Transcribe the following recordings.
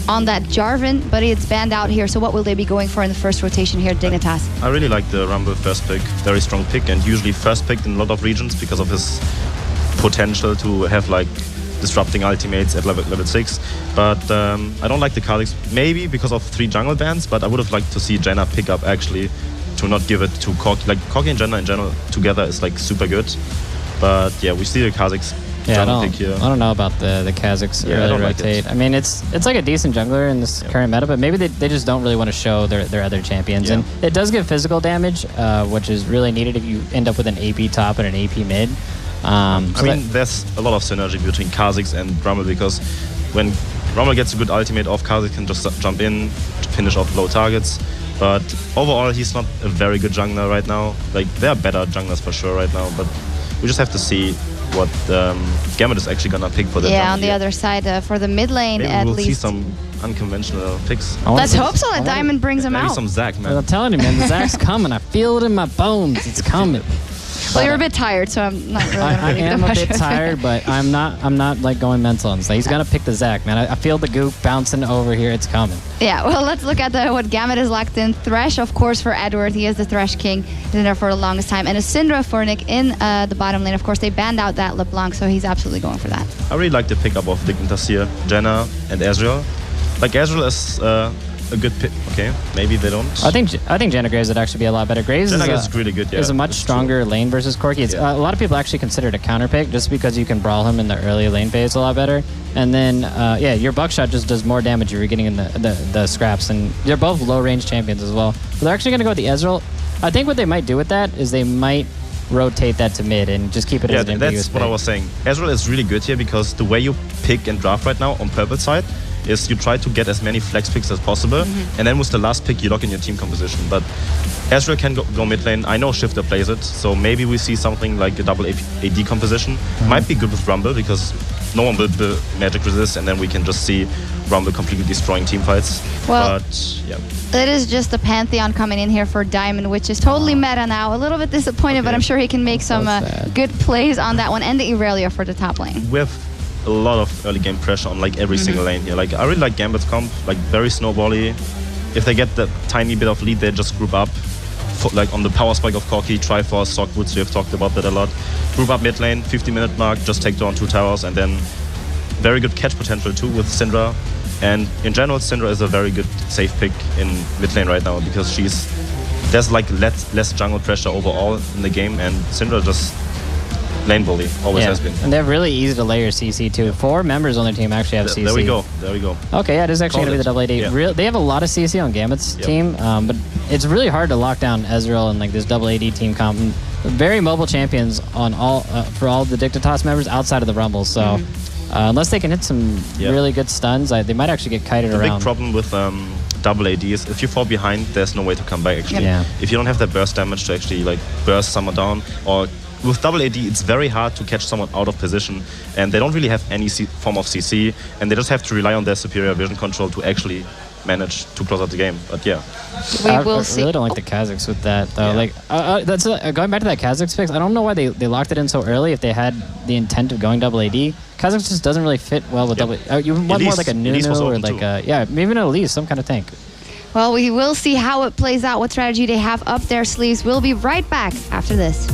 on that Jarvan, but it's banned out here. So what will they be going for in the first rotation here at Dignitas? I really like the Rumble first pick. Very strong pick, and usually first picked in a lot of regions because of his potential to have like disrupting ultimates at level 6. But I don't like the Kha'Zix, maybe because of 3 jungle bans, but I would have liked to see Jenna pick up actually, to not give it to Corki. Like Corki and Jenna in general together is like super good. But yeah, we see the Kha'Zix. Yeah, pick here. I don't know about the Kha'Zix early rotate. I mean, it's like a decent jungler in this current meta, but maybe they just don't really want to show their other champions. And it does give physical damage, which is really needed if you end up with an AP top and an AP mid. I mean, there's a lot of synergy between Kha'Zix and Rumble, because when Rumble gets a good ultimate off, Kha'Zix can just jump in, finish off low targets. But overall, he's not a very good jungler right now. Like, there are better junglers for sure right now, but we just have to see what Gambit is actually gonna pick for the on the other side for the mid lane. Maybe at we'll least see some unconventional picks. Let's hope so that Diamond brings him out. Maybe some Zac, man. I'm telling you, man, the Zac's coming. I feel it in my bones. It's coming. Well, you're a bit tired, so I'm not really I am a bit tired, but I'm not like going mental and stuff. He's gonna pick the Zac, man. I feel the goop bouncing over here. It's coming. Yeah, well, let's look at what Gambit is locked in. Thresh, of course, for Edward. He is the Thresh King. He's been there for the longest time. And a Syndra for Nick in the bottom lane. Of course, they banned out that LeBlanc, so he's absolutely going for that. I really like the pickup of Dignitas here. Jenna and Ezreal. Like, Ezreal is a good pick. Okay, maybe they don't. I think Jenna Graves would actually be a lot better. Graves is really good. Yeah, is a much stronger lane versus Corki. It's, a lot of people actually consider it a counter pick just because you can brawl him in the early lane phase a lot better. And then yeah, your buckshot just does more damage if you're getting in the scraps. And they're both low range champions as well. But they're actually gonna go with the Ezreal. I think what they might do with that is they might rotate that to mid and just keep it as an ambiguous that's what I was saying. Ezreal is really good here because the way you pick and draft right now on purple side is you try to get as many flex picks as possible, and then with the last pick you lock in your team composition. But Ezreal can go mid lane. I know Shifter plays it, so maybe we see something like a double AD composition. Might be good with Rumble because no one will magic resist, and then we can just see Rumble completely destroying team fights. Well, but yeah. It is just the Pantheon coming in here for Diamond, which is totally meta now. A little bit disappointed, but I'm sure he can make some good plays on that one, and the Irelia for the top lane. We have a lot of early game pressure on like every single lane here. Like, I really like Gambit's comp, like very snowbally. If they get the tiny bit of lead, they just group up. Like on the power spike of Corki, Triforce, Stockboots, we have talked about that a lot. Group up mid lane, 50-minute mark, just take down 2 towers, and then very good catch potential too with Syndra. And in general, Syndra is a very good safe pick in mid lane right now because there's like less jungle pressure overall in the game, and Syndra just lane bully, always has been. And they're really easy to layer CC too. 4 members on their team actually have CC. There we go. Okay, yeah, it is actually going to be the double AD. Yeah. They have a lot of CC on Gambit's team, but it's really hard to lock down Ezreal and like this double AD team comp. Very mobile champions on for all the Dignitas members outside of the Rumble. So unless they can hit some really good stuns, they might actually get kited around. The big problem with double AD is if you fall behind, there's no way to come back actually. If you don't have that burst damage to actually like burst someone down, or with double AD, it's very hard to catch someone out of position, and they don't really have any form of CC, and they just have to rely on their superior vision control to actually manage to close out the game. But yeah, we will see. I really don't like the Kha'Zix with that though. Like that's going back to that Kha'Zix fix. I don't know why they locked it in so early. If they had the intent of going double AD, Kha'Zix just doesn't really fit well with double. You want more like a Nunu or like even an Elise, some kind of tank. Well, we will see how it plays out. What strategy they have up their sleeves. We'll be right back after this.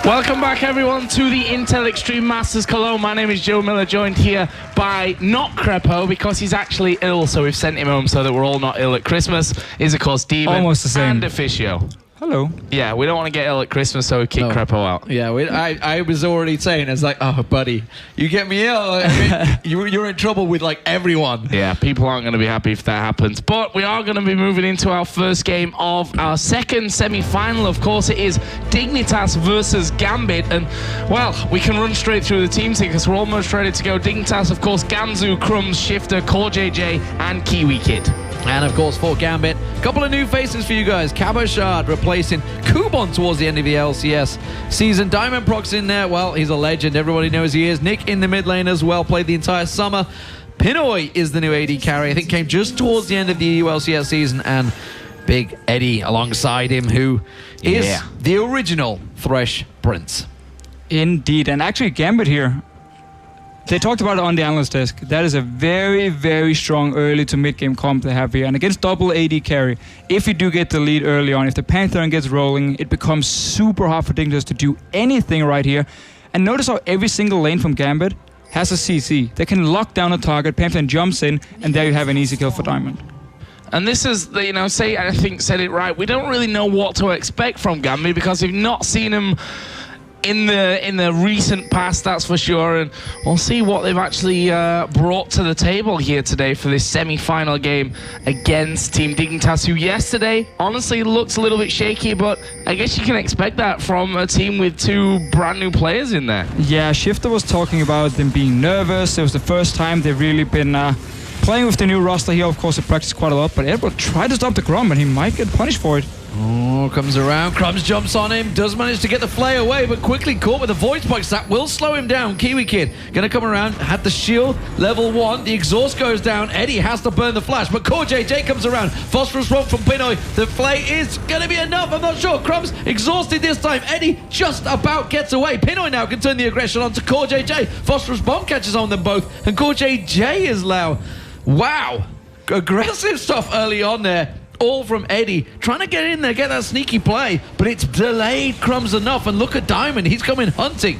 Welcome back, everyone, to the Intel Extreme Masters Cologne. My name is Joe Miller, joined here by not Crepo, because he's actually ill, so we've sent him home so that we're all not ill at Christmas. Is, of course, Demon Almost the same. and Officio. Hello. Yeah, we don't want to get ill at Christmas, so we kick Crepo out. Yeah, I was already saying, it's like, oh, buddy, you get me ill, I mean, you're in trouble with, like, everyone. Yeah, people aren't going to be happy if that happens. But we are going to be moving into our first game of our second semi-final. Of course, it is Dignitas versus Gambit. And, well, we can run straight through the teams here because we're almost ready to go. Dignitas, of course, Gamzu, Crumbs, Shifter, Core JJ, and Kiwi Kid. And of course, for Gambit, a couple of new faces for you guys. Cabochard replacing Kubon towards the end of the LCS season. Diamond Prox in there. Well, he's a legend. Everybody knows he is. Nick in the mid lane as well. Played the entire summer. Pinoy is the new AD carry. I think came just towards the end of the EU LCS season. And Big Eddie alongside him, who is the original Thresh Prince. Indeed. And actually, Gambit here, they talked about it on the analyst desk. That is a very, very strong early to mid-game comp they have here. And against double AD carry, if you do get the lead early on, if the Pantheon gets rolling, it becomes super hard for Dignitas to do anything right here. And notice how every single lane from Gambit has a CC. They can lock down a target, Pantheon jumps in, and there you have an easy kill for Diamond. And this is, you know, I think said it right. We don't really know what to expect from Gambit because we've not seen him in the recent past, that's for sure, and we'll see what they've actually brought to the table here today for this semi-final game against Team Dignitas, who yesterday honestly looked a little bit shaky, but I guess you can expect that from a team with two brand new players in there. Yeah, Shifter was talking about them being nervous. It was the first time they've really been playing with the new roster here. Of course, they practiced quite a lot, but Edward tried to stop the Grom, and he might get punished for it. Oh, comes around. Crumbs jumps on him. Does manage to get the flay away, but quickly caught with a void spike. That will slow him down. Kiwi Kid going to come around. Had the shield. Level 1. The exhaust goes down. Eddie has to burn the flash, but Core JJ comes around. Phosphorus rock from Pinoy. The flay is going to be enough. I'm not sure. Crumbs exhausted this time. Eddie just about gets away. Pinoy now can turn the aggression onto Core JJ. Phosphorus bomb catches on them both, and Core JJ is loud. Wow. Aggressive stuff early on there. All from Eddie, trying to get in there, get that sneaky play, but it's delayed Crumbs enough. And look at Diamond, he's coming hunting.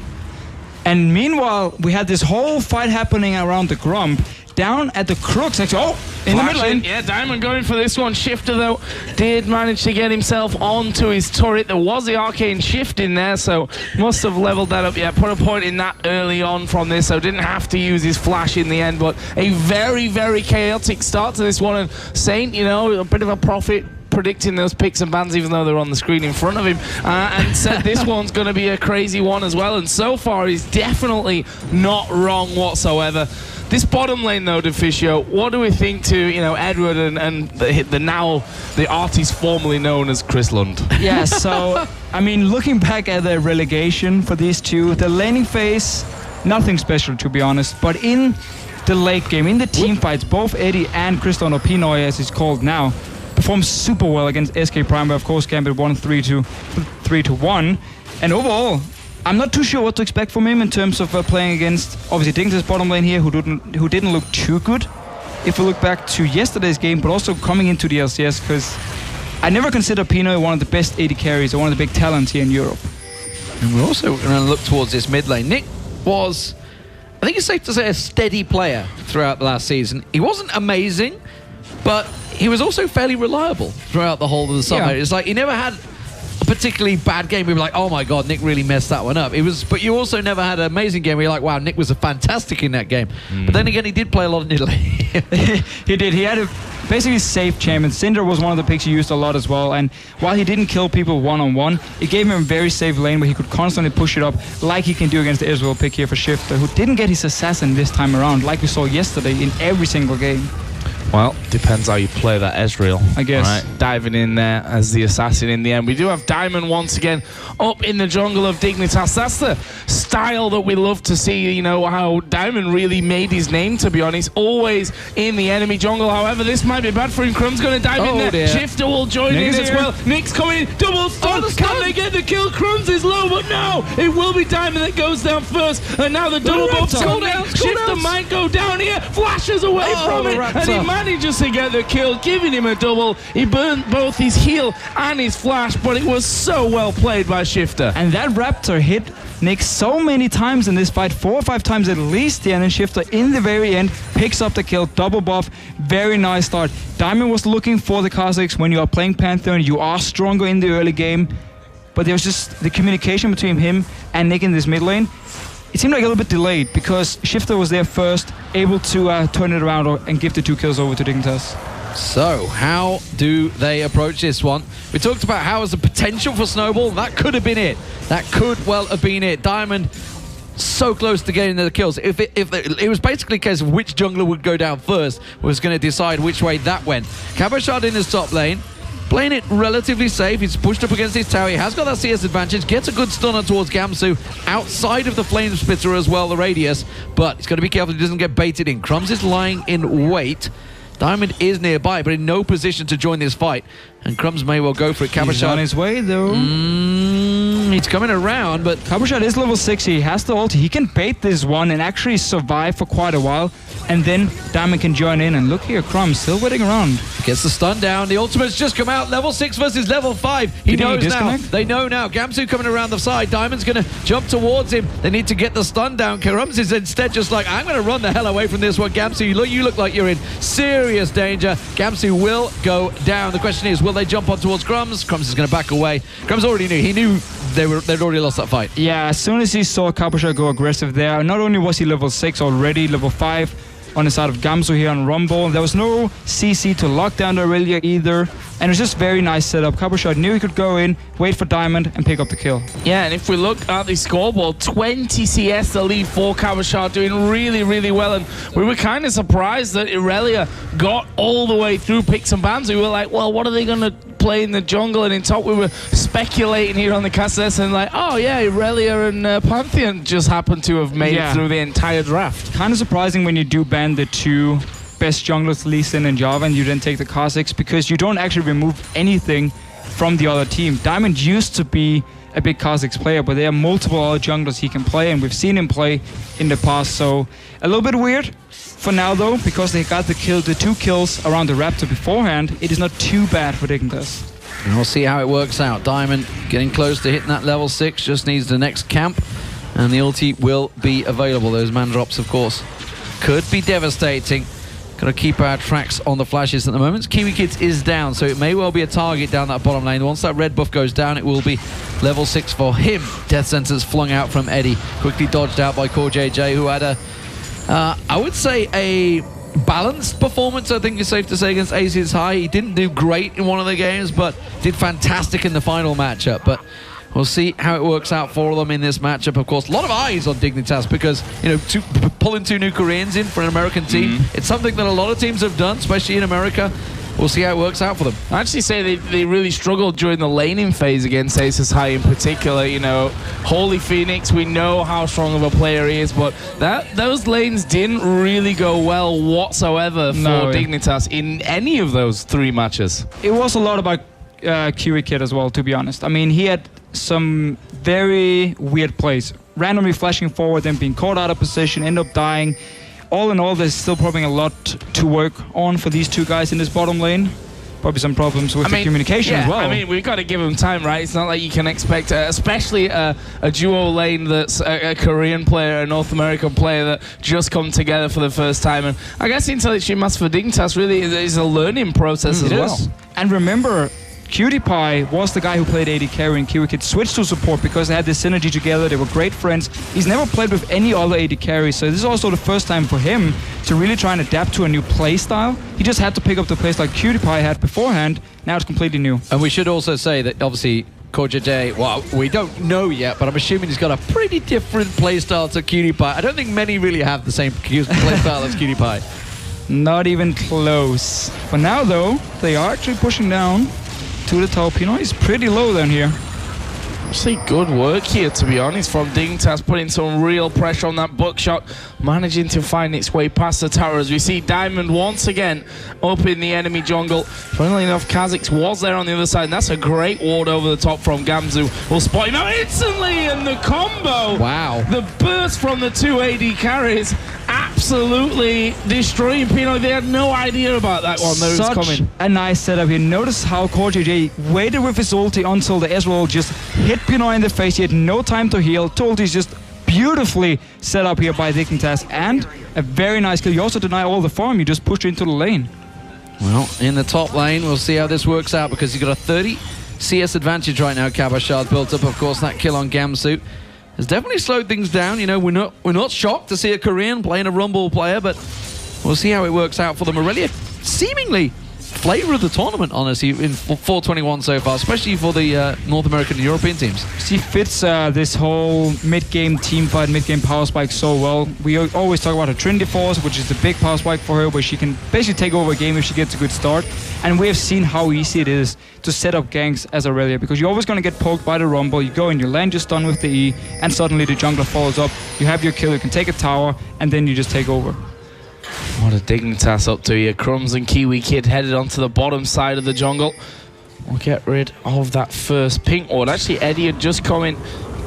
And meanwhile, we had this whole fight happening around the Grump. Down at the Crooks, actually. Oh, in the mid lane. Yeah, Diamond going for this one. Shifter, though, did manage to get himself onto his turret. There was the arcane shift in there, so must have leveled that up. Yeah, put a point in that early on from this, so didn't have to use his flash in the end. But a very, very chaotic start to this one. And Saint, you know, a bit of a prophet predicting those picks and bans, even though they're on the screen in front of him, and said this one's going to be a crazy one as well. And so far, he's definitely not wrong whatsoever. This bottom lane, though, Deficio, what do we think to, you know, Edward and the artist formerly known as Chris Lund? Yeah, so, I mean, looking back at the relegation for these two, the laning phase, nothing special, to be honest. But in the late game, in the team fights, both Eddie and Chris Lund, or Pinoy as he's called now, performed super well against SK Prime, but of course Gambit won 3-1. And overall, I'm not too sure what to expect from him in terms of playing against, obviously, Dignitas bottom lane here, who didn't look too good. If we look back to yesterday's game, but also coming into the LCS, because I never consider Pinoy one of the best AD carries or one of the big talents here in Europe. And we're also going to look towards this mid lane. Nick was, I think it's safe to say, a steady player throughout the last season. He wasn't amazing, but he was also fairly reliable throughout the whole of the summer. Yeah. It's like he never had a particularly bad game. We were like, oh my God, Nick really messed that one up. But you also never had an amazing game where you're like, wow, Nick was fantastic in that game. But then again, he did play a lot in Italy. He did. He had a basically safe champion. Cinder was one of the picks he used a lot as well. And while he didn't kill people one-on-one, it gave him a very safe lane where he could constantly push it up like he can do against the Israel pick here for Shifter, who didn't get his assassin this time around like we saw yesterday in every single game. Well, depends how you play that Ezreal, I guess. Right, diving in there as the assassin in the end. We do have Diamond once again up in the jungle of Dignitas. That's the style that we love to see, you know, how Diamond really made his name, to be honest. Always in the enemy jungle. However, this might be bad for him. Crumb's going to dive in there. Dear. Shifter will join in as well. Nick's coming in. Double stun. Can they get the kill? Crumbs is low, but no. It will be Diamond that goes down first. And now the double buff's coming. Shifter might go down here. Flash dashes away from it, and he manages to get the kill, giving him a double. He burnt both his heal and his flash, but it was so well played by Shifter. And that Raptor hit Nick so many times in this fight, 4 or 5 times at least, and then Shifter in the very end picks up the kill, double buff, very nice start. Diamond was looking for the Kazakhs. When you are playing Pantheon, you are stronger in the early game, but there was just the communication between him and Nick in this mid lane. It seemed like a little bit delayed because Shifter was there first, able to turn it around and give the 2 kills over to Dignitas. So, how do they approach this one? We talked about how was the potential for Snowball. That could have been it. That could well have been it. Diamond so close to getting the kills. If it was basically a case of which jungler would go down first, was going to decide which way that went. Cabochard in his top lane, playing it relatively safe. He's pushed up against his tower. He has got that CS advantage. Gets a good stunner towards Gamsu outside of the flame spitter as well, the radius. But he's got to be careful he doesn't get baited in. Crumbs is lying in wait. Diamond is nearby, but in no position to join this fight. And Crumbs may well go for it. He's on his way, though. He's coming around, but Cabochard is level 6. He has the ult. He can bait this one and actually survive for quite a while. And then Diamond can join in. And look here, Crumbs still waiting around. Gets the stun down. The ultimate's just come out. Level 6 versus level 5. He knows now. They know now. Gamsu coming around the side. Diamond's going to jump towards him. They need to get the stun down. Crumbs is instead just like, I'm going to run the hell away from this one. Gamsu, you look like you're in serious danger. Gamsu will go down. The question is, will they jump on towards Crumbs? Crumbs is going to back away. Crumbs already knew. He knew they'd already lost that fight. Yeah, as soon as he saw Cabochard go aggressive there, not only was he level 6 already, level 5 on the side of Gamsu here on Rumble. There was no CC to lock down the Aurelia either. And it was just very nice setup. Cabochard knew he could go in, wait for Diamond, and pick up the kill. Yeah, and if we look at the scoreboard, 20 CS the lead for Cabochard, doing really, really well. And we were kind of surprised that Aurelia got all the way through, picked some bans. We were like, well, what are they going to play in the jungle? And in top, we were speculating here on the cast and like, oh yeah, Aurelia and Pantheon just happened to have made it through the entire draft. Kind of surprising when you do ban the 2 best junglers, Lee Sin and Java, and you then take the Kazakhs, because you don't actually remove anything from the other team. Diamond used to be a big Kazakhs player, but there are multiple other junglers he can play, and we've seen him play in the past. So a little bit weird for now, though, because they got the 2 kills around the Raptor beforehand. It is not too bad for Dignitas. And we'll see how it works out. Diamond getting close to hitting that level 6, just needs the next camp, and the ulti will be available. Those man drops, of course, could be devastating. Got to keep our tracks on the flashes at the moment. Kiwi Kids is down, so it may well be a target down that bottom lane. Once that red buff goes down, it will be level 6 for him. Death sentence flung out from Eddie, quickly dodged out by Core JJ, who had I would say a balanced performance, I think it's safe to say, against Aces High. He didn't do great in one of the games, but did fantastic in the final matchup. But we'll see how it works out for them in this matchup. Of course, a lot of eyes on Dignitas because, you know, pulling 2 new Koreans in for an American team, it's something that a lot of teams have done, especially in America. We'll see how it works out for them. I actually say they really struggled during the laning phase against Aces High in particular. You know, Holy Phoenix, we know how strong of a player he is, but those lanes didn't really go well whatsoever for Dignitas in any of those 3 matches. It was a lot about Kiwi Kid as well, to be honest. I mean, he had some very weird plays. Randomly flashing forward, then being caught out of position, end up dying. All in all, there's still probably a lot to work on for these 2 guys in this bottom lane. Probably some problems with the communication as well. I mean, we've got to give them time, right? It's not like you can expect, especially a duo lane that's a Korean player, a North American player that just come together for the first time. And I guess Intelligent Mass for Dignitas really is a learning process as well. And remember, Cutie Pie was the guy who played AD carry, and Kiwi Kid switched to support because they had this synergy together. They were great friends. He's never played with any other AD carry, so this is also the first time for him to really try and adapt to a new play style. He just had to pick up the plays like Cutie Pie had beforehand. Now it's completely new. And we should also say that obviously Korja, well, we don't know yet, but I'm assuming he's got a pretty different play style to Cutie Pie. I don't think many really have the same play style as Cutie Pie. Not even close. For now, though, they are actually pushing down to the top. You know, he's pretty low down here. Actually, good work here, to be honest, from Dignitas, putting some real pressure on that buckshot, managing to find its way past the tower as we see Diamond once again up in the enemy jungle. Funnily enough, Kazakhs was there on the other side, and that's a great ward over the top from Gamzu. We'll spot him out instantly, and the combo. Wow. The burst from the 2 AD carries. absolutely destroying Pinoy. They had no idea about that one. That was Such coming. a nice setup here. Notice how CoreJJ waited with his ulti until the Ezreal just hit Pinoy in the face. He had no time to heal. Two ultis just beautifully set up here by Dignitas, and a very nice kill. You also deny all the farm. You just pushed into the lane. Well, in the top lane, we'll see how this works out because you've got a 30 CS advantage right now. Kabashard built up, of course, that kill on Gamsu has definitely slowed things down. You know, we're not shocked to see a Korean playing a Rumble player, but we'll see how it works out for them. Aurelia seemingly flavor of the tournament, honestly, in 421 so far, especially for the North American and European teams. She fits this whole mid-game team fight, mid-game power spike so well. We always talk about her Trinity Force, which is the big power spike for her, where she can basically take over a game if she gets a good start. And we have seen how easy it is to set up ganks as Aurelia, because you're always going to get poked by the Rumble. You go in, you land, you're stunned with the E, and suddenly the jungler follows up. You have your kill, you can take a tower, and then you just take over. What a Dignitas up to here. Crumbs and Kiwi Kid headed onto the bottom side of the jungle. We'll get rid of that first pink ward. Actually, Eddie had just come in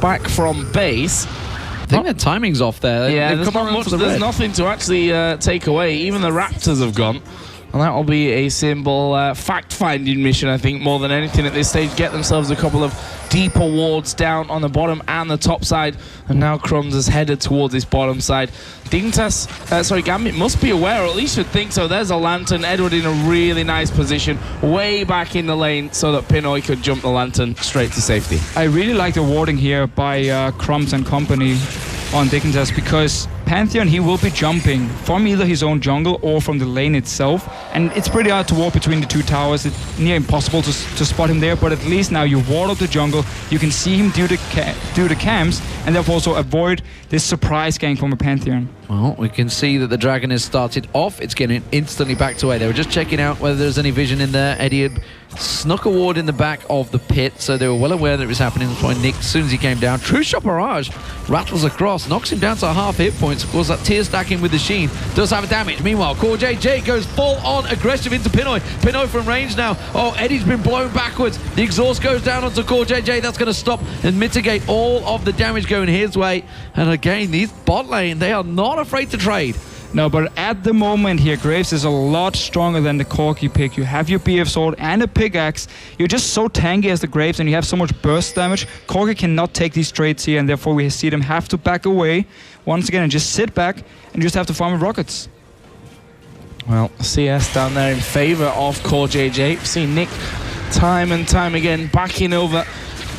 back from base. I think their timing's off there. Yeah, They've come on for the there's red. nothing to actually take away. Even the Raptors have gone. And that will be a simple fact-finding mission, I think, more than anything at this stage. Get themselves a couple of deeper wards down on the bottom and the top side. And now Crumbs is headed towards this bottom side. Dignitas, Gambit must be aware, or at least should think so. There's a Lantern. Edward in a really nice position, way back in the lane, so that Pinoy could jump the Lantern straight to safety. I really like the warding here by Crumbs and company on Dignitas, because Pantheon, he will be jumping from either his own jungle or from the lane itself, and it's pretty hard to walk between the two towers. It's near impossible to spot him there, but at least now you ward up the jungle, you can see him do the camps, and therefore also avoid this surprise gank from a Pantheon. Well, we can see that the Dragon has started off. It's getting instantly backed away. They were just checking out whether there's any vision in there. Eddie had snuck a ward in the back of the pit, so they were well aware that it was happening. That's why Nick, as soon as he came down, True Shot Barrage rattles across, knocks him down to half hit points. Of course, that tear stacking with the Sheen does have a damage. Meanwhile, CoreJJ goes full on aggressive into Pinoy. Pinoy from range now. Oh, Eddie's been blown backwards. The exhaust goes down onto CoreJJ. That's going to stop and mitigate all of the damage going his way. And again, these bot lane, they are not afraid to trade. No, but at the moment here, Graves is a lot stronger than the Corki pick. You have your BF sword and a pickaxe. You're just so tanky as the Graves, and you have so much burst damage. Corki cannot take these trades here, and therefore we see them have to back away once again and just sit back and just have to farm with rockets. Well, CS down there in favor of CoreJJ. We've seen Nick time and time again backing over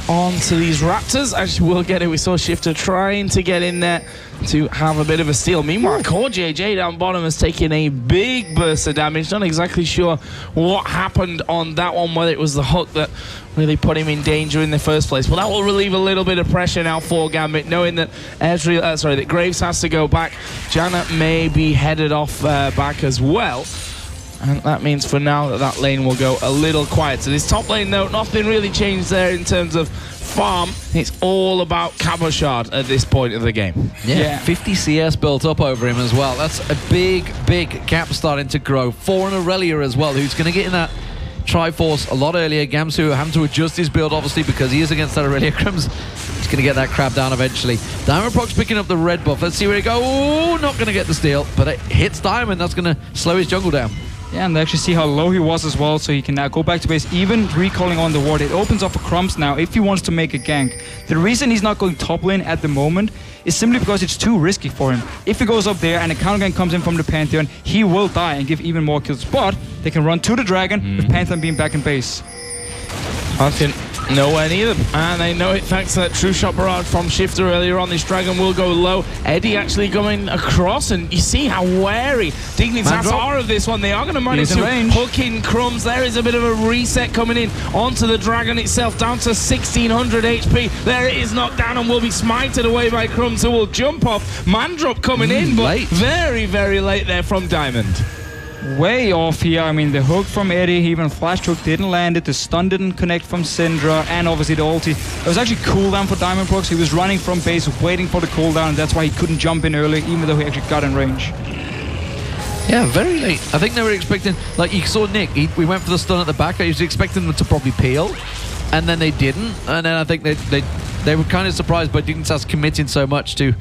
onto these Raptors. Actually, we'll get it. We saw Shifter trying to get in there to have a bit of a steal. Meanwhile, CoreJJ down bottom has taken a big burst of damage. Not exactly sure what happened on that one, whether it was the hook that really put him in danger in the first place. But that will relieve a little bit of pressure now for Gambit, knowing that that Graves has to go back. Janet may be headed off back as well. And that means for now that lane will go a little quiet. So this top lane, though, nothing really changed there in terms of farm. It's all about Kabashard at this point of the game. Yeah, 50 CS built up over him as well. That's a big, big gap starting to grow for an Aurelia as well, who's going to get in that Triforce a lot earlier. Gamsu having to adjust his build, obviously, because he is against that Aurelia. Crumbs is going to get that crab down eventually. Diamond Proc's picking up the red buff. Let's see where he goes. Oh, not going to get the steal, but it hits Diamond. That's going to slow his jungle down. Yeah, and actually see how low he was as well, so he can now go back to base, even recalling on the ward. It opens up for Crumbs now if he wants to make a gank. The reason he's not going top lane at the moment is simply because it's too risky for him. If he goes up there and a counter gank comes in from the Pantheon, he will die and give even more kills. But they can run to the Dragon with Pantheon being back in base. Pantheon nowhere near them, and they know it thanks to that True Shot Barrage from Shifter earlier on. This Dragon will go low. Eddie actually going across, and you see how wary Dignitas are of this one. They are going to manage to hook in Crumbs. There is a bit of a reset coming in onto the Dragon itself, down to 1600 HP. There it is, knocked down and will be smited away by Crumbs, who will jump off. Mandrop coming in, but late. Very, very late there from Diamond. Way off here. I mean, the hook from Eddie, he even flash hook didn't land it, the stun didn't connect from Syndra, and obviously the ulti. It was actually cooldown for Diamond Prox. He was running from base, waiting for the cooldown, and that's why he couldn't jump in early, even though he actually got in range. Yeah, very late. I think they were expecting, like you saw Nick, we went for the stun at the back. I was expecting them to probably peel, and then they didn't. And then I think they were kind of surprised by Dignitas committing so much to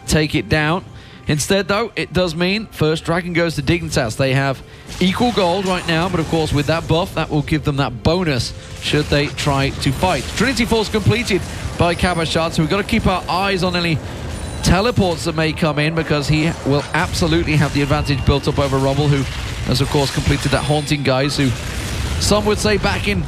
take it down. Instead, though, it does mean first Dragon goes to Dignitas. They have equal gold right now, but of course with that buff, that will give them that bonus should they try to fight. Trinity Force completed by Kabashad, so we've got to keep our eyes on any teleports that may come in, because he will absolutely have the advantage built up over Rumble, who has of course completed that Haunting Guys, who some would say back in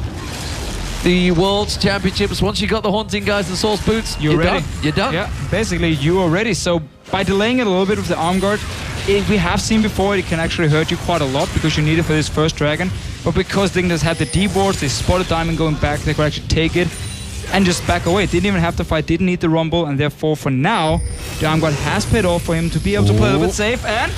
the World's Championships, once you got the Haunting Guys and Source Boots, you're ready. Done. You're done. Yeah, basically you are ready. So by delaying it a little bit with the arm guard, we have seen before it can actually hurt you quite a lot because you need it for this first Dragon. But because Dignitas had the D wards, they spotted Diamond going back, they could actually take it and just back away. Didn't even have to fight, didn't need the Rumble, and therefore for now, the arm guard has paid off for him to be able to play a little bit safe, and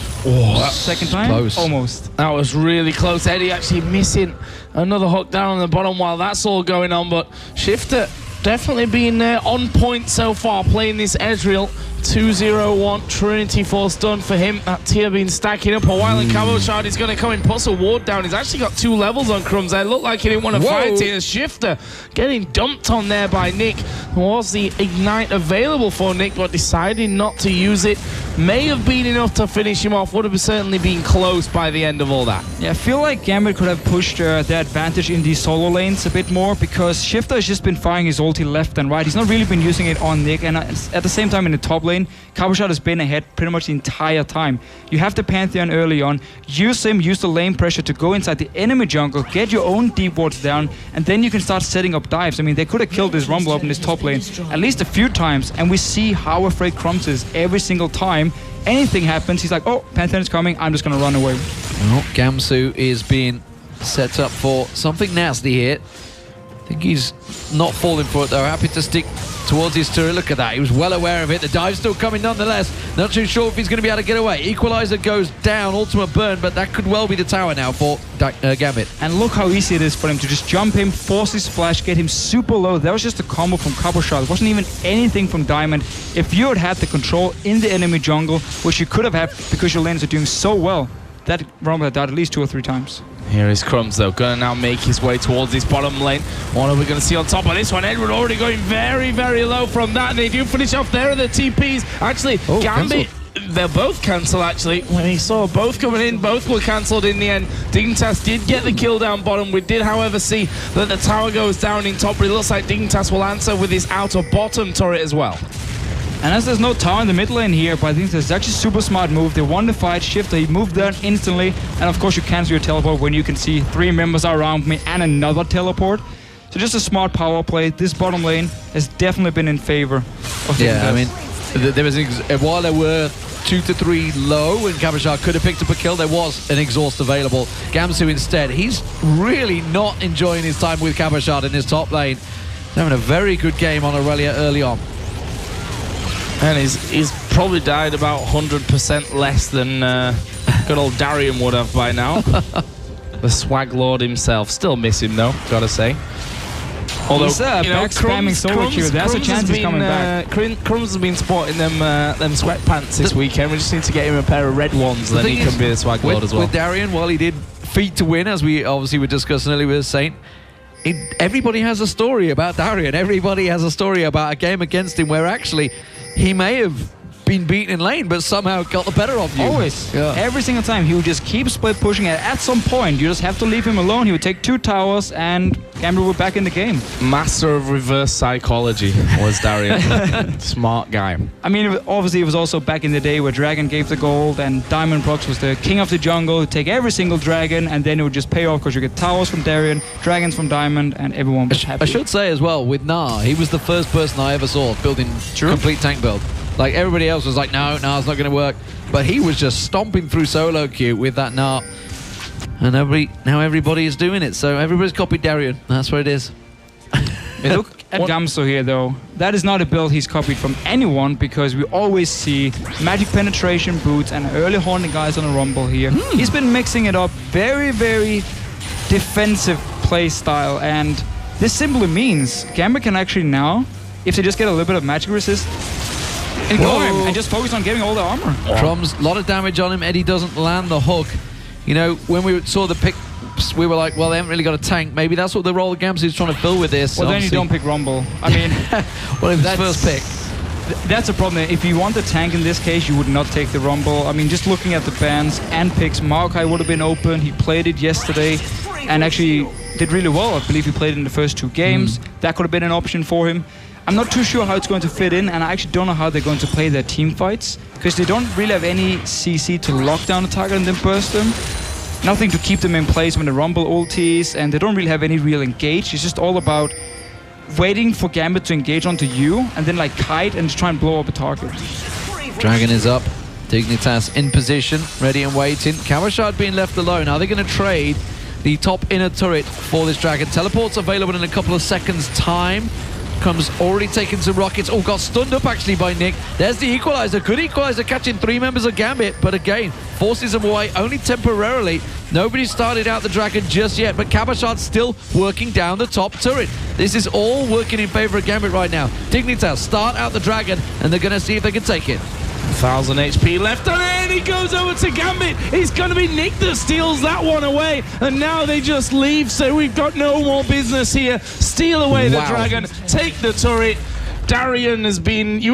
second time, close. Almost. That was really close. Eddie actually missing another hook down on the bottom while that's all going on, but Shifter definitely being on point so far, playing this Ezreal. 2-0-1, Trinity Force done for him. That tier been stacking up a while, and Cabochard is going to come and puts a ward down. He's actually got 2 levels on Crumbs there. Looked like he didn't want to fight here. Shifter getting dumped on there by Nick. Was the Ignite available for Nick, but decided not to use it. May have been enough to finish him off. Would have certainly been close by the end of all that. Yeah, I feel like Gambit could have pushed the advantage in these solo lanes a bit more, because Shifter has just been firing his ulti left and right. He's not really been using it on Nick, and at the same time in the top lane, Cabochard has been ahead pretty much the entire time. You have the Pantheon early on, use him, use the lane pressure to go inside the enemy jungle, get your own deep wards down, and then you can start setting up dives. I mean, they could have killed this Rumble up in this top lane at least a few times, and we see how afraid Crumbs is every single time. Anything happens, he's like, oh, Pantheon is coming, I'm just going to run away. Well, Gamsu is being set up for something nasty here. I think he's not falling for it though, happy to stick towards his turret. Look at that, he was well aware of it. The dive's still coming nonetheless. Not too sure if he's going to be able to get away. Equalizer goes down, ultimate burn, but that could well be the tower now for Gambit. And look how easy it is for him to just jump him, force his flash, get him super low. That was just a combo from Cabochard. It wasn't even anything from Diamond. If you had the control in the enemy jungle, which you could have had because your lanes are doing so well, that Rumble had died at least 2 or 3 times. Here is Crumbs though, gonna now make his way towards this bottom lane. What are we gonna see on top of this one? Edward already going very, very low from that, and they do finish off there in the TPs. Actually, Gambit, they'll both cancel actually. When he saw both coming in, both were cancelled in the end. Dignitas did get the kill down bottom. We did, however, see that the tower goes down in top, but it looks like Dignitas will answer with his outer bottom turret as well. And as there's no tower in the mid lane here, but I think it's actually a super smart move. They won the fight, Shifter, he moved down instantly, and of course you cancel your teleport when you can see 3 members are around me and another teleport. So just a smart power play. This bottom lane has definitely been in favor of Dignitas. I mean, there was while there were 2 to 3 low and Cabochard could have picked up a kill, there was an exhaust available. Gamsu instead, he's really not enjoying his time with Cabochard in his top lane. He's having a very good game on Aurelia early on. And he's probably died about 100% less than good old Darian would have by now. The swag lord himself. Still miss him though, gotta say. Although, he's back spamming solo queue. There's a chance he's coming back. Crumbs has been sporting them sweatpants this weekend. We just need to get him a pair of red ones, then he can be the swag lord as well. With Darian, while he did feat to win, as we obviously were discussing earlier with Saint, everybody has a story about Darian. Everybody has a story about a game against him where actually he may have been beaten in lane, but somehow got the better of you. Always. Yeah. Every single time. He would just keep split pushing it. At some point, you just have to leave him alone. He would take 2 towers, and Gambit would back in the game. Master of reverse psychology was Darian. Smart guy. I mean, obviously, it was also back in the day where Dragon gave the gold, and Diamond Prox was the king of the jungle. He'd take every single dragon, and then it would just pay off because you get towers from Darian, dragons from Diamond, and everyone was happy. I should say as well, with Gnar, he was the first person I ever saw building complete tank build. Like, everybody else was like, no, it's not going to work. But he was just stomping through solo queue with that Gnar. And now everybody is doing it. So everybody's copied Darian. That's what it is. Look at Gamsu here, though. That is not a build he's copied from anyone, because we always see magic penetration boots and early Haunting Guys on a Rumble here. He's been mixing it up. Very, very defensive play style. And this simply means Gambit can actually now, if they just get a little bit of magic resist, ignore him and just focus on getting all the armor. Crumbs, a lot of damage on him. Eddie doesn't land the hook. You know, when we saw the picks, we were like, well, they haven't really got a tank. Maybe that's what the role of Gamsu is trying to fill with this. Well, then you don't pick Rumble. I mean, well, it was his first pick. That's a problem. If you want the tank in this case, you would not take the Rumble. I mean, just looking at the bans and picks, Maokai would have been open. He played it yesterday and actually did really well. I believe he played it in the first 2 games. That could have been an option for him. I'm not too sure how it's going to fit in, and I actually don't know how they're going to play their team fights, because they don't really have any CC to lock down a target and then burst them. Nothing to keep them in place when the Rumble ultis, and they don't really have any real engage. It's just all about waiting for Gambit to engage onto you, and then like kite and just try and blow up a target. Dragon is up. Dignitas in position, ready and waiting. Kamashard being left alone. Are they going to trade the top inner turret for this Dragon? Teleport's available in a couple of seconds' time. Comes already taking some rockets. Oh, got stunned up actually by Nick. There's the equalizer. Good equalizer catching 3 members of Gambit, but again, forces them away only temporarily. Nobody started out the Dragon just yet, but Kamashard's still working down the top turret. This is all working in favor of Gambit right now. Dignitas start out the Dragon, and they're going to see if they can take it. 1,000 HP left, and he goes over to Gambit. It's going to be Nick that steals that one away, and now they just leave, so we've got no more business here. Steal away the Dragon, take the turret. Darian has been, you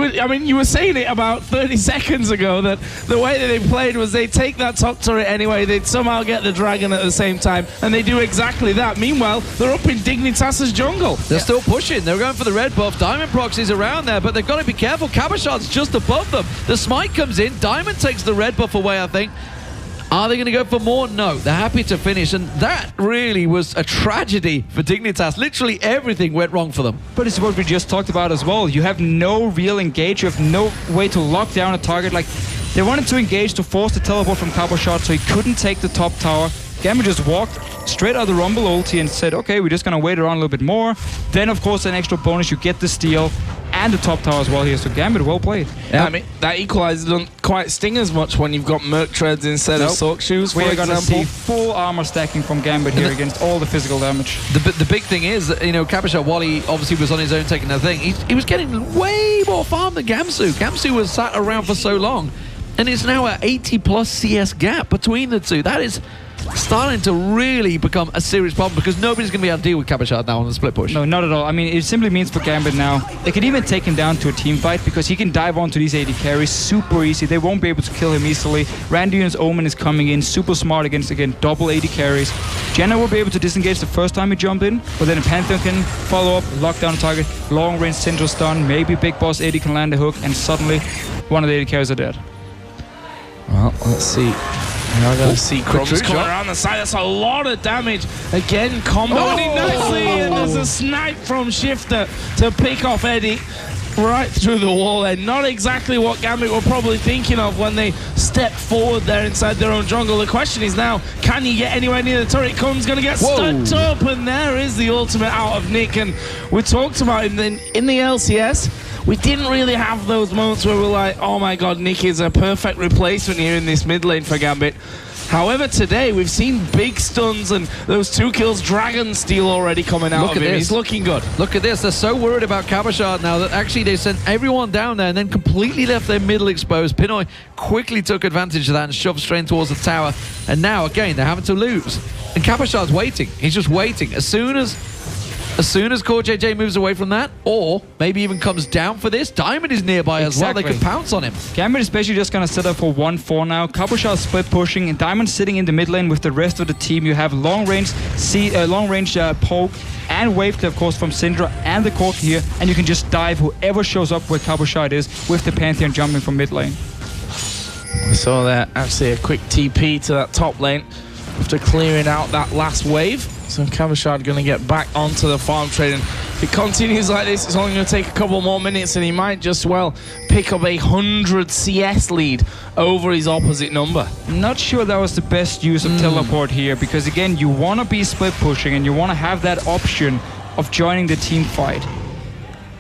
were saying it about 30 seconds ago that the way that they played was they take that top turret anyway, they'd somehow get the Dragon at the same time, and they do exactly that. Meanwhile, they're up in Dignitas' jungle. They're still pushing. They're going for the red buff. Diamond Proxy's around there, but they've got to be careful. Kamashard's just above them. The smite comes in. Diamond takes the red buff away, I think. Are they going to go for more? No. They're happy to finish, and that really was a tragedy for Dignitas. Literally everything went wrong for them. But it's what we just talked about as well. You have no real engage. You have no way to lock down a target. Like, they wanted to engage to force the teleport from Kamashard so he couldn't take the top tower. Gambit just walked straight out of the Rumble ulti and said, okay, we're just going to wait around a little bit more. Then, of course, an extra bonus, you get the steal and the top tower as well here. So Gambit, well played. Yeah, I mean, that equalizer doesn't quite sting as much when you've got Merc Treads instead of Sork Shoes, for example. We're going to see full armor stacking from Gambit here against all the physical damage. The big thing is, you know, Kamashard, while he obviously was on his own taking the thing, he was getting way more farm than Gamsu. Gamsu was sat around for so long, and it's now an 80+ CS gap between the two. That is starting to really become a serious problem, because nobody's going to be able to deal with Kamashard now on the split push. No, not at all. I mean, it simply means for Gambit now, they can even take him down to a team fight, because he can dive onto these AD carries super easy. They won't be able to kill him easily. Randion's Omen is coming in super smart against, again, double AD carries. Jenna will be able to disengage the first time he jump in, but then Pantheon can follow up, lock down the target, long range central stun, maybe Big Boss AD can land a hook, and suddenly one of the AD carries are dead. Well, let's see. Now going to see Crumbs coming around the side. That's a lot of damage. Again, comboing it nicely, and there's a snipe from Shifter to pick off Eddie right through the wall there. Not exactly what Gambit were probably thinking of when they stepped forward there inside their own jungle. The question is now, can you get anywhere near the turret? Combs going to get stuck up, and there is the ultimate out of Nick. And we talked about him in the LCS. We didn't really have those moments where we're like, oh my god, Nick is a perfect replacement here in this mid lane for Gambit. However, today we've seen big stuns and those 2 kills, Dragon Steal already coming out of him. He's looking good. Look at this. They're so worried about Kamashard now that actually they sent everyone down there and then completely left their middle exposed. Pinoy quickly took advantage of that and shoved straight towards the tower. And now, again, they're having to lose. And Kamashard's waiting. He's just waiting. As soon as Core JJ moves away from that, or maybe even comes down for this, Diamond is nearby as well. They can pounce on him. Gambit is basically just going to set up for 1-4 now. Kamashard split pushing, and Diamond sitting in the mid lane with the rest of the team. You have long range poke and wave, of course, from Syndra and the Cork here, and you can just dive whoever shows up where Kamashard is with the Pantheon jumping from mid lane. We saw there actually a quick TP to that top lane after clearing out that last wave. So Kamashard going to get back onto the farm trade, and if it continues like this, it's only going to take a couple more minutes, and he might just well pick up a 100 CS lead over his opposite number. Not sure that was the best use of teleport here, because again, you want to be split pushing and you want to have that option of joining the team fight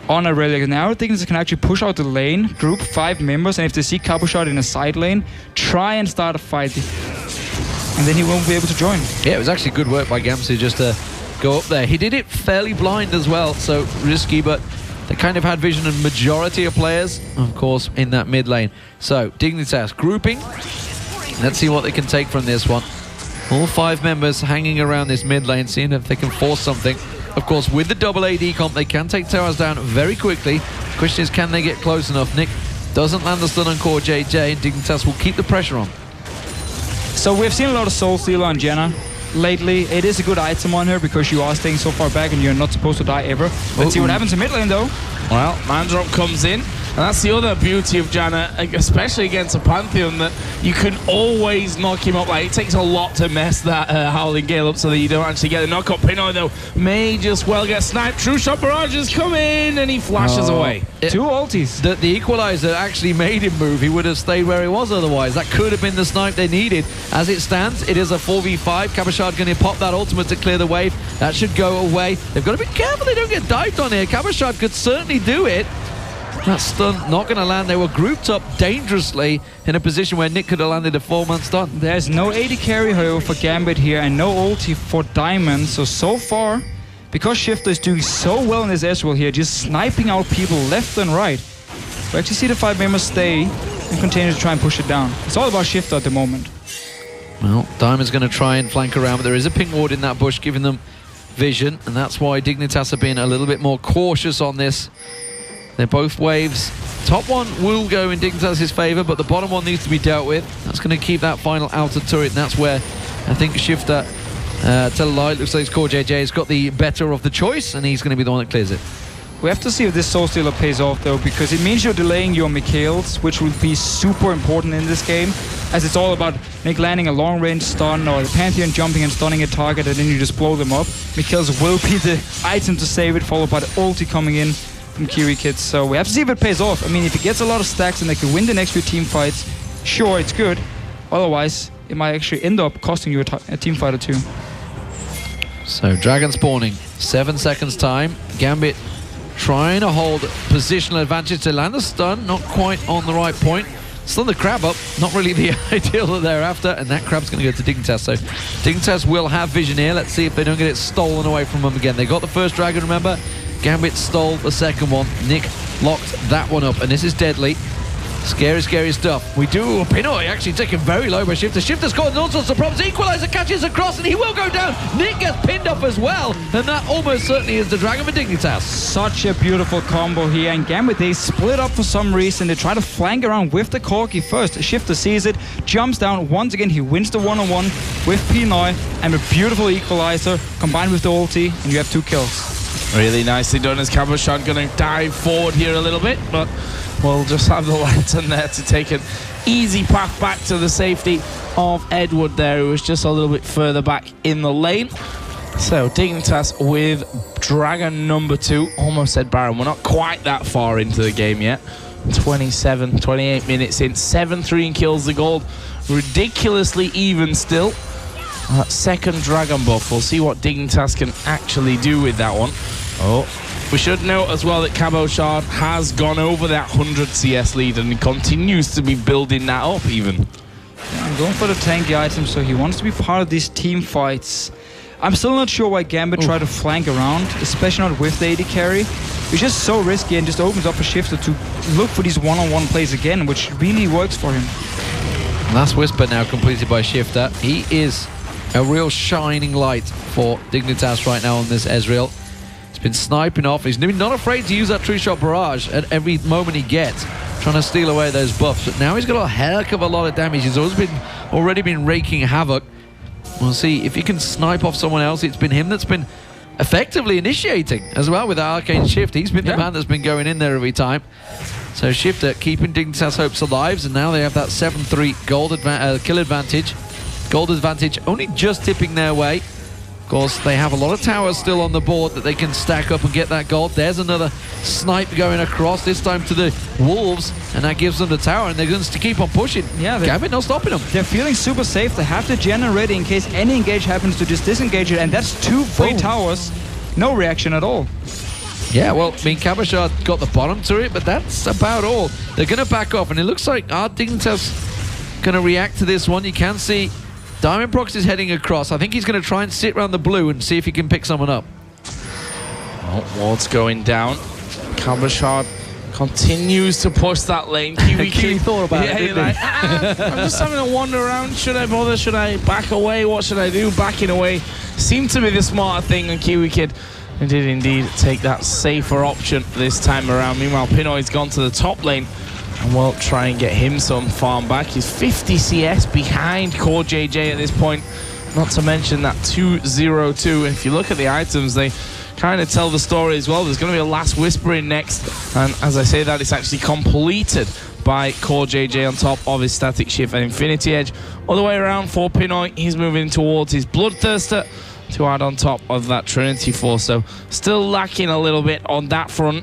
on a relic. Now Dignitas can actually push out the lane, group 5 members, and if they see Kamashard in a side lane, try and start a fight. And then he won't be able to join. Yeah, it was actually good work by Gamsu just to go up there. He did it fairly blind as well, so risky, but they kind of had vision of majority of players, of course, in that mid lane. So, Dignitas grouping. Let's see what they can take from this one. All 5 members hanging around this mid lane, seeing if they can force something. Of course, with the double AD comp, they can take towers down very quickly. Question is, can they get close enough? Nick doesn't land the stun on Core JJ, and Dignitas will keep the pressure on. So we've seen a lot of Soul Stealer on Jenna lately. It is a good item on her because you are staying so far back and you're not supposed to die ever. Let's see what happens in mid lane though. Well, Mandrop comes in, and that's the other beauty of Janna, especially against a Pantheon, that you can always knock him up. Like, it takes a lot to mess that Howling Gale up so that you don't actually get the knock-up. Pinoy, though, may just well get sniped. True Shot Barrage has come in, and he flashes away. Two ultis. The equalizer actually made him move. He would have stayed where he was otherwise. That could have been the snipe they needed. As it stands, it is a 4v5. Kabashard going to pop that ultimate to clear the wave. That should go away. They've got to be careful they don't get dived on here. Kabashard could certainly do it. That stun not going to land. They were grouped up dangerously in a position where Nick could have landed a 4-man stun. There's no AD carry, however, for Gambit here, and no ulti for Diamond. So far, because Shifter is doing so well in this Ezreal here, just sniping out people left and right, we actually see the 5 members stay and continue to try and push it down. It's all about Shifter at the moment. Well, Diamond's going to try and flank around, but there is a ping ward in that bush giving them vision, and that's why Dignitas have been a little bit more cautious on this. They're both waves. Top one will go in Dignitas' favour, but the bottom one needs to be dealt with. That's going to keep that final outer turret, and that's where I think Shifter to the light looks like Core JJ has got the better of the choice, and he's going to be the one that clears it. We have to see if this Soul Stealer pays off though, because it means you're delaying your Mikhails, which will be super important in this game, as it's all about Nick landing a long range stun or the Pantheon jumping and stunning a target and then you just blow them up. Mikhails will be the item to save it, followed by the ulti coming in from Kiwi Kids. So we have to see if it pays off. I mean, if he gets a lot of stacks and they can win the next few team fights, sure, it's good. Otherwise, it might actually end up costing you a team fight or two. So Dragon spawning, 7 seconds time. Gambit trying to hold positional advantage to land the stun, not quite on the right point. Stun the crab up, not really the ideal that they're after, and that crab's going to go to Dignitas. So Dignitas will have vision here. Let's see if they don't get it stolen away from them again. They got the first dragon, remember? Gambit stole the second one. Nick locked that one up, and this is deadly. Scary, scary stuff. We do. Pinoy actually taken very low by Shifter. Shifter's causing all sorts of problems. Equalizer catches across, and he will go down. Nick gets pinned up as well, and that almost certainly is the Dragon for Dignitas. Such a beautiful combo here, and Gambit, they split up for some reason. They try to flank around with the Corki first. Shifter sees it, jumps down. Once again, he wins the one-on-one with Pinoy, and a beautiful equalizer combined with the ulti, and you have 2 kills. Really nicely done as Kabashard going to dive forward here a little bit, but we'll just have the lantern there to take an easy path back to the safety of Edward there, who was just a little bit further back in the lane. So Dignitas with Dragon number 2. Almost said Baron. We're not quite that far into the game yet. 27, 28 minutes in. 7-3 kills the gold. Ridiculously even still. That second Dragon buff. We'll see what Dignitas can actually do with that one. Oh, we should note as well that Kabashard has gone over that 100 CS lead and he continues to be building that up even. Yeah, I'm going for the tanky item, so he wants to be part of these team fights. I'm still not sure why Gambit tried to flank around, especially not with the AD carry. It's just so risky and just opens up a Shifter to look for these one-on-one plays again, which really works for him. Last Whisper now completed by Shifter. He is a real shining light for Dignitas right now on this Ezreal. He's been sniping off. He's not afraid to use that True Shot Barrage at every moment he gets, trying to steal away those buffs. But now he's got a heck of a lot of damage. He's already been raking havoc. We'll see if he can snipe off someone else. It's been him that's been effectively initiating as well with the Arcane Shift. He's been the man that's been going in there every time. So Shifter keeping Dignitas' hopes alive, and now they have that 7-3 gold kill advantage. Gold advantage only just tipping their way. Of course, they have a lot of towers still on the board that they can stack up and get that gold. There's another snipe going across, this time to the Wolves, and that gives them the tower, and they're going to keep on pushing. Yeah, Gambit not stopping them. They're feeling super safe. They have the Gen ready in case any engage happens to just disengage it, and that's 2 free towers. No reaction at all. Yeah, well, I mean, Kabashard got the bottom turret, but that's about all. They're going to back off, and it looks like our Dignitas going to react to this one. You can see Diamond Prox is heading across. I think he's going to try and sit around the blue and see if he can pick someone up. Oh, ward's going down. Kabashard continues to push that lane. Kiwi thought about it, didn't like, I'm just having a wander around. Should I bother? Should I back away? What should I do? Backing away seemed to be the smarter thing, and Kiwi Kid He did indeed take that safer option this time around. Meanwhile, Pinoy's gone to the top lane and will try and get him some farm back. He's 50 CS behind Core JJ at this point. Not to mention that 2-0-2. If you look at the items, they kind of tell the story as well. There's going to be a Last Whispering next. And as I say that, it's actually completed by Core JJ on top of his Static Shift and Infinity Edge. Other way around for Pinoy, he's moving towards his Bloodthirster to add on top of that Trinity Force. So still lacking a little bit on that front.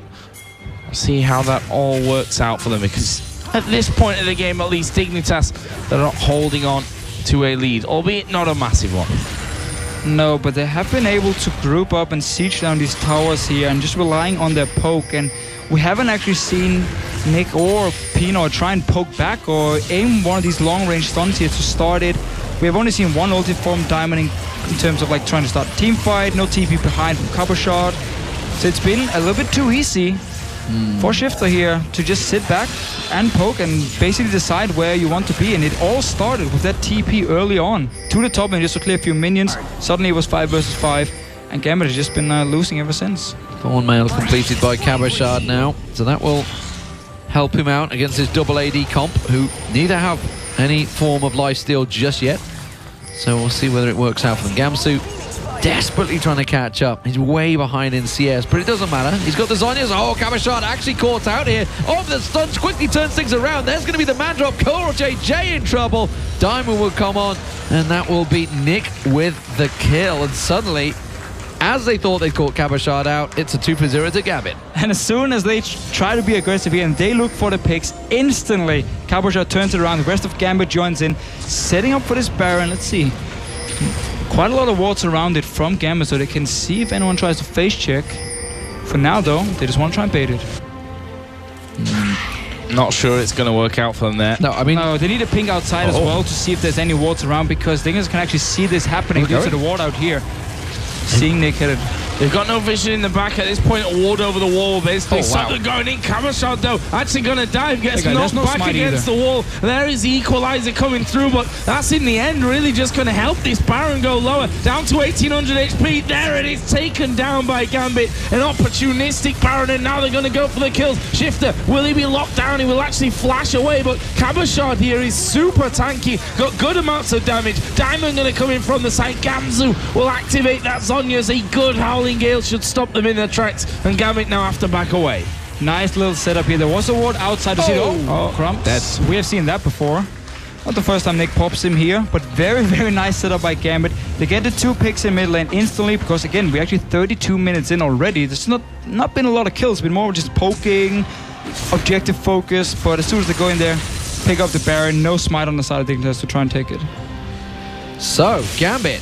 See how that all works out for them, because at this point of the game, at least Dignitas, they're not holding on to a lead, albeit not a massive one. No, but they have been able to group up and siege down these towers here and just relying on their poke. And we haven't actually seen Nick or Pinoy try and poke back or aim one of these long-range stuns here to start it. We have only seen one ulti from Diamond in terms of like trying to start a team fight, no TP behind from Copper Shot. So it's been a little bit too easy for Shifter here to just sit back and poke and basically decide where you want to be. And it all started with that TP early on to the top and just to clear a few minions. Suddenly it was 5 versus 5 and Gambit has just been losing ever since. Thornmail completed by Cabashard now, so that will help him out against his double AD comp, who neither have any form of lifesteal just yet. So we'll see whether it works out for them. Gamsu desperately trying to catch up. He's way behind in CS, but it doesn't matter. He's got the Zhonya's. Oh, Cabashard actually caught out here. Oh, the stuns quickly turns things around. There's going to be the man drop. Core JJ in trouble. Diamond will come on, and that will beat Nick with the kill. And suddenly, as they thought they caught Cabashard out, it's a 2-0 to Gambit. And as soon as they try to be aggressive here and they look for the picks, instantly Cabashard turns it around. The rest of Gambit joins in, setting up for this Baron. Let's see. Quite a lot of wards around it from Gambit, so they can see if anyone tries to face check. For now, though, they just want to try and bait it. Not sure it's going to work out for them there. No, I mean, no, they need a ping outside as well to see if there's any wards around, because Dingus can actually see this happening due to the ward out here. Seeing Nick hit it. They've got no vision in the back at this point. A ward over the wall, basically. Something going in. Cabashard, though, actually going to dive. Gets knocked back against the wall. There is the equalizer coming through, but that's in the end really just going to help this Baron go lower. Down to 1800 HP. There it is. Taken down by Gambit. An opportunistic Baron, and now they're going to go for the kills. Shifter, will he be locked down? He will actually flash away, but Cabashard here is super tanky. Got good amounts of damage. Diamond going to come in from the side. Gamzu will activate that Zhonya's. A good Howling Gale should stop them in their tracks, and Gambit now have to back away. Nice little setup here. There was a ward outside. Crump. We have seen that before. Not the first time Nick pops him here, but very, very nice setup by Gambit. They get the 2 picks in mid lane instantly, because again, we're actually 32 minutes in already. There's not been a lot of kills, it's been more just poking, objective focus, but as soon as they go in there, pick up the Baron, no smite on the side of Dignitas to try and take it. So, Gambit,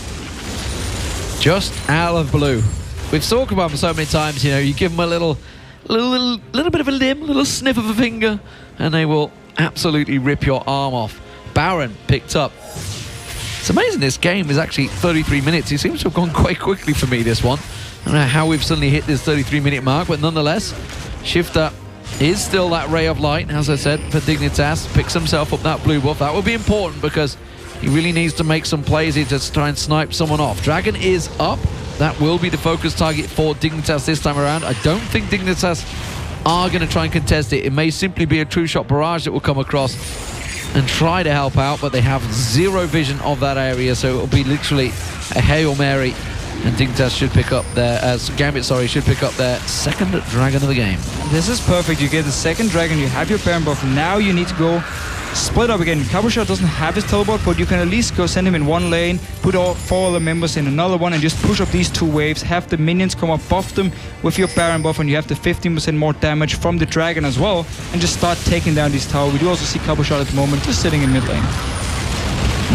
just out of blue. We've talked about them so many times, you know, you give them a little bit of a limb, a little sniff of a finger, and they will absolutely rip your arm off. Baron picked up. It's amazing this game is actually 33 minutes. It seems to have gone quite quickly for me, this one. I don't know how we've suddenly hit this 33-minute mark, but nonetheless, Shifter is still that ray of light, as I said, for Dignitas. Picks himself up that blue buff. That will be important, because he really needs to make some plays here to try and snipe someone off. Dragon is up. That will be the focus target for Dignitas this time around. I don't think Dignitas are going to try and contest it. It may simply be a true shot barrage that will come across and try to help out, but they have zero vision of that area, so it will be literally a Hail Mary, and Dignitas should pick up their, Gambit, should pick up their second Dragon of the game. This is perfect. You get the second Dragon, you have your Baron buff. Now you need to go split up again. Cabashard doesn't have his teleport, but you can at least go send him in one lane, put all 4 other members in another one, and just push up these 2 waves, have the minions come up, buff them with your Baron buff, and you have the 15% more damage from the Dragon as well, and just start taking down these towers. We do also see Cabashard at the moment just sitting in mid lane.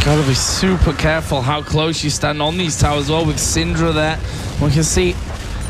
Gotta be super careful how close you stand on these towers as well, with Syndra there. We can see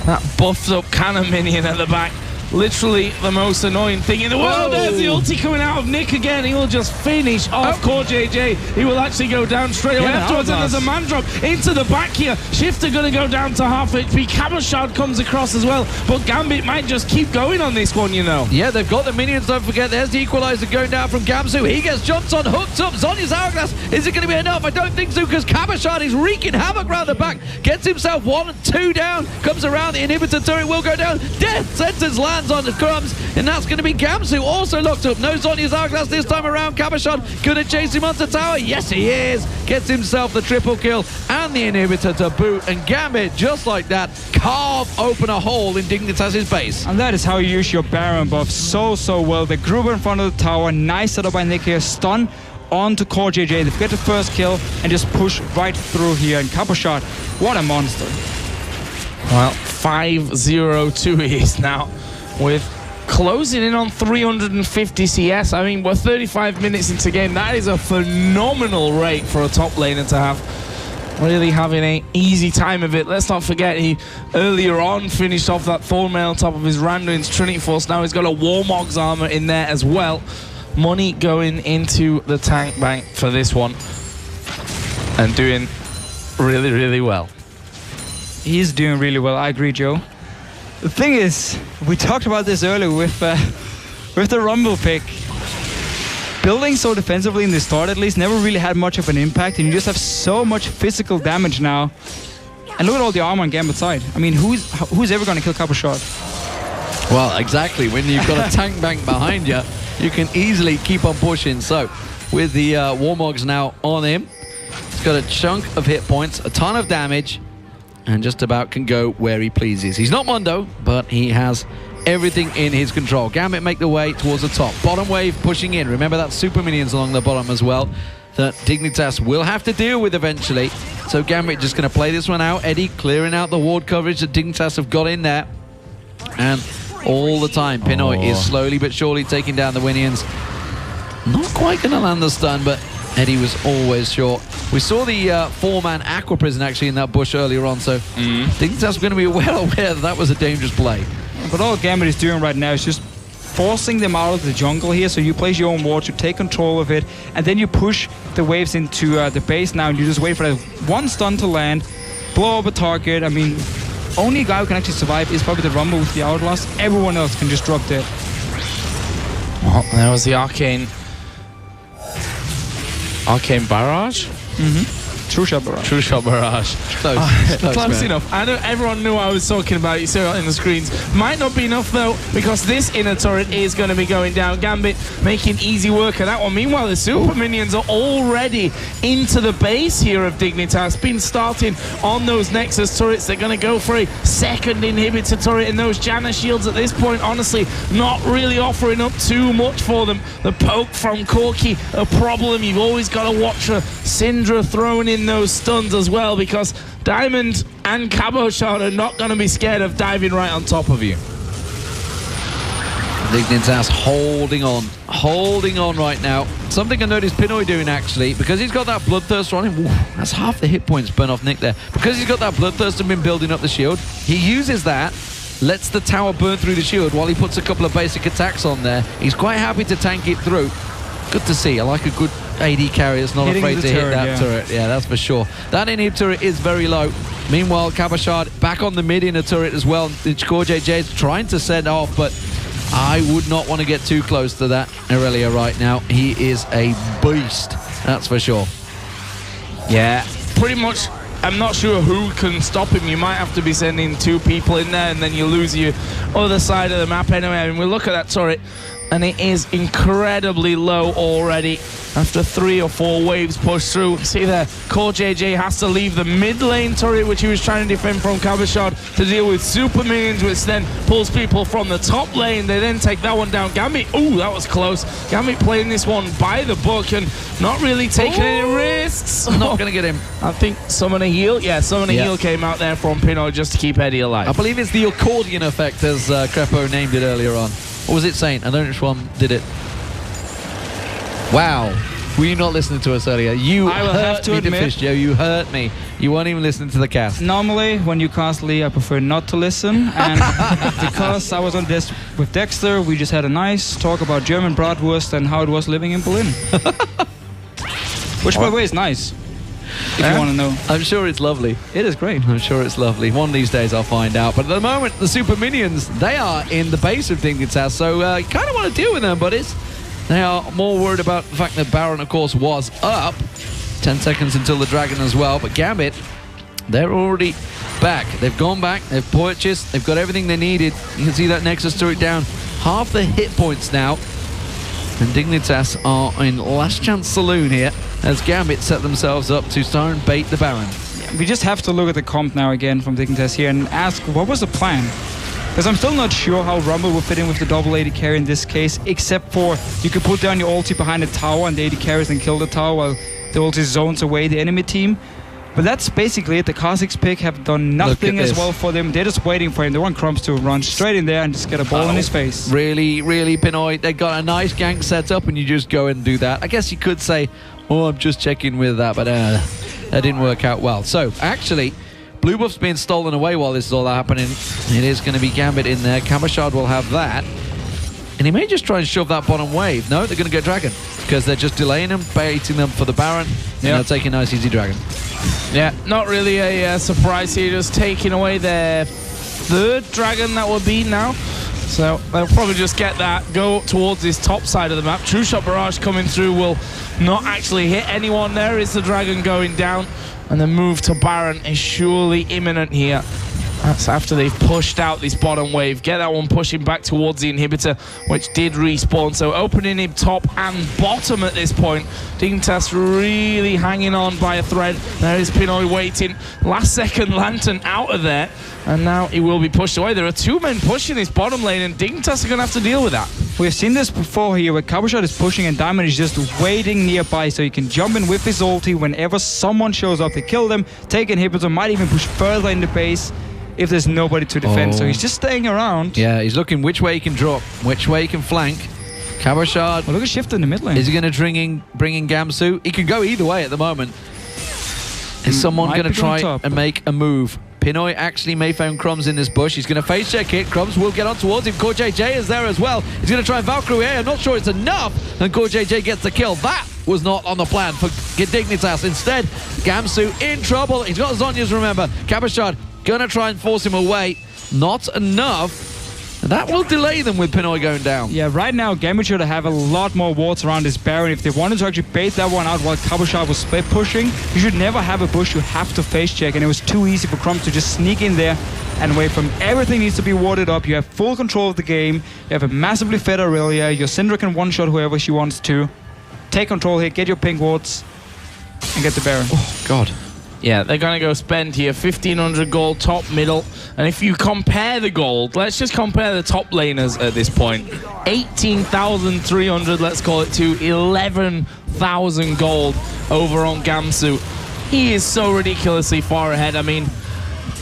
that buffed up cannon minion at the back. literally the most annoying thing in the world. There's the ulti coming out of Nick again. He will just finish off Core JJ. He will actually go down straight away afterwards, and there's a man drop into the back here. Shifter going to go down to half HP. Cabochard comes across as well, but Gambit might just keep going on this one, you know. Yeah, they've got the minions, don't forget. There's the equalizer going down from Gamsu. He gets jumps on, hooked up. Zhonya's Hourglass. Is it going to be enough? I don't think so, because Cabochard is wreaking havoc around the back. Gets himself 1 and 2 down. Comes around, the inhibitor turret will go down. Death sentence lands on the Crumbs, and that's going to be Gamsu also locked up. No Zhonya's Hourglass this time around. Cabochard going to chase him onto tower. Yes, he is. Gets himself the triple kill and the inhibitor to boot, and Gambit, just like that, carve open a hole in Dignitas' base. And that is how you use your Baron buff so well. The Gruber in front of the tower, nice setup by Nick here, stun onto Core JJ. They get the first kill and just push right through here. And Cabochard, what a monster. Well, 5-0-2 he is now, with closing in on 350 CS. I mean, we're 35 minutes into game. That is a phenomenal rate for a top laner to have. Really having an easy time of it. Let's not forget, he earlier on finished off that Thornmail on top of his Randuin's Trinity Force. Now he's got a Warmog's armor in there as well. Money going into the tank bank for this one, and doing really well. He's doing really well, I agree, Joe. The thing is, we talked about this earlier with the Rumble pick. Building so defensively in the start, at least, never really had much of an impact, and you just have so much physical damage now. And look at all the armor on Gambit's side. I mean, who's ever going to kill Cabochard? Well, exactly. When you've got a tank bank behind you, you can easily keep on pushing. So, with the Warmogs now on him, he's got a chunk of hit points, a ton of damage, and just about can go where he pleases. He's not Mundo, but he has everything in his control. Gambit make the way towards the top. Bottom wave pushing in. Remember that super minions along the bottom as well that Dignitas will have to deal with eventually. So Gambit just going to play this one out. Eddie clearing out the ward coverage that Dignitas have got in there. And all the time, Pinoy is slowly but surely taking down the minions. Not quite going to land the stun, but Eddie was always sure. We saw the 4-man Aqua Prison actually in that bush earlier on, so Dignitas going to be well aware that was a dangerous play. But all Gambit is doing right now is just forcing them out of the jungle here. So you place your own ward, you take control of it, and then you push the waves into the base now, and you just wait for that one stun to land, blow up a target. I mean, only guy who can actually survive is probably the Rumble with the Hourglass. Everyone else can just drop dead. Well, there was the Arcane Barrage? True Shot Barrage. True Shot Barrage. Close enough. I know everyone knew I was talking about. You saw it in the screens. Might not be enough though, because this inner turret is going to be going down. Gambit making easy work of that one. Meanwhile, the super minions are already into the base here of Dignitas. Been starting on those Nexus turrets. They're going to go for a second inhibitor turret, and those Janna shields at this point, honestly, not really offering up too much for them. The poke from Corki, a problem. You've always got to watch for Syndra throwing in those stuns as well, because Diamond and Cabochard are not going to be scared of diving right on top of you. Dignitas holding on right now. Something I noticed Pinoy doing actually, because he's got that Bloodthirster on him. That's half the hit points burn off Nick there. Because he's got that Bloodthirster and been building up the shield, he uses that, lets the tower burn through the shield while he puts a couple of basic attacks on there. He's quite happy to tank it through. Good to see. I like a good AD carry that's not afraid to hit that turret. Yeah, that's for sure. That inhib turret is very low. Meanwhile, Cabochard back on the mid inner turret as well. Core JJ is trying to send off, but I would not want to get too close to that Aurelia right now. He is a beast, that's for sure. Yeah, pretty much. I'm not sure who can stop him. You might have to be sending 2 people in there, and then you lose your other side of the map anyway. I mean, we look at that turret, and it is incredibly low already after 3 or 4 waves push through. See there, Core JJ has to leave the mid lane turret, which he was trying to defend from Cabochard, to deal with super minions, which then pulls people from the top lane. They then take that one down. Gambit, ooh, that was close. Gambit playing this one by the book and not really taking any risks. Not going to get him. I think Summon a Heal. Yeah, Summon a Heal came out there from Pinoy just to keep Eddie alive. I believe it's the accordion effect, as Crepo named it earlier on. What was it saying? I don't know which one did it. Wow. Were you not listening to us earlier? You I will have to admit, Joe. You hurt me. You weren't even listening to the cast. Normally, when you cast Lee, I prefer not to listen. And because I was on this with Dexter, we just had a nice talk about German bratwurst and how it was living in Berlin. Which, by the way, is nice. If you want to know. I'm sure it's lovely. It is great. I'm sure it's lovely. One of these days I'll find out. But at the moment, the Super Minions, they are in the base of Dignitas. So you kind of want to deal with them, buddies. They are more worried about the fact that Baron, of course, was up. 10 seconds until the Dragon as well. But Gambit, they're already back. They've gone back. They've purchased. They've got everything they needed. You can see that Nexus turret down half the hit points now. And Dignitas are in last chance saloon here as Gambit set themselves up to start and bait the Baron. Yeah, we just have to look at the comp now again from Dignitas here and ask, what was the plan? Because I'm still not sure how Rumble will fit in with the double AD carry in this case, except for you can put down your ulti behind the tower and the AD carries and kill the tower while the ulti zones away the enemy team. But that's basically it. The Kha'Zix pick have done nothing as well for them. They're just waiting for him. They want Crumbs to run straight in there and just get a ball in his face. Really, really, Pinoy. They got a nice gank set up and you just go and do that. I guess you could say, oh, I'm just checking with that, but that didn't work out well. So, actually, blue buff's being stolen away while this is all happening. It is going to be Gambit in there. Kamashard will have that. And he may just try and shove that bottom wave. No, they're going to get Dragon because they're just delaying them, baiting them for the Baron, and they're taking a nice, easy Dragon. Yeah, not really a surprise here, just taking away their third Dragon that would be now. So they'll probably just get that, go towards this top side of the map. True Shot Barrage coming through will not actually hit anyone. There is the Dragon going down, and the move to Baron is surely imminent here. That's after they've pushed out this bottom wave. Get that one pushing back towards the inhibitor, which did respawn. So opening him top and bottom at this point. Dignitas really hanging on by a thread. There is Pinoy waiting. Last second Lantern out of there. And now he will be pushed away. There are two men pushing this bottom lane, and Dignitas are going to have to deal with that. We've seen this before here where Kabashot is pushing and Diamond is just waiting nearby so he can jump in with his ulti whenever someone shows up. They kill them, take inhibitor, might even push further in the base if there's nobody to defend. So he's just staying around. Yeah, he's looking which way he can drop, which way he can flank. Kabashard. Well, look at Shift in the mid lane. Is he going to bring in Gamsu? He can go either way at the moment. Is someone going to try and make a move? Pinoy actually may found Crumbs in this bush. He's going to face check it. Crumbs will get on towards him. Core JJ is there as well. He's going to try and Valkyrie. I'm not sure it's enough. And Core JJ gets the kill. That was not on the plan for Dignitas. Instead, Gamsu in trouble. He's got Zhonya's, remember. Kabashard going to try and force him away. Not enough. That will delay them with Pinoy going down. Yeah, right now, Gambit should have a lot more wards around this Baron. If they wanted to actually bait that one out while Kabashard was split pushing, you should never have a bush. You have to face check, and it was too easy for Crumbs to just sneak in there and wait from everything needs to be warded up. You have full control of the game. You have a massively fed Aurelia. Your Syndra can one-shot whoever she wants to. Take control here, get your pink wards, and get the Baron. Oh, God. Yeah, they're going to go spend here 1,500 gold, top, middle. And if you compare the gold, let's just compare the top laners at this point. 18,300, let's call it, to 11,000 gold over on Gamsu. He is so ridiculously far ahead. I mean,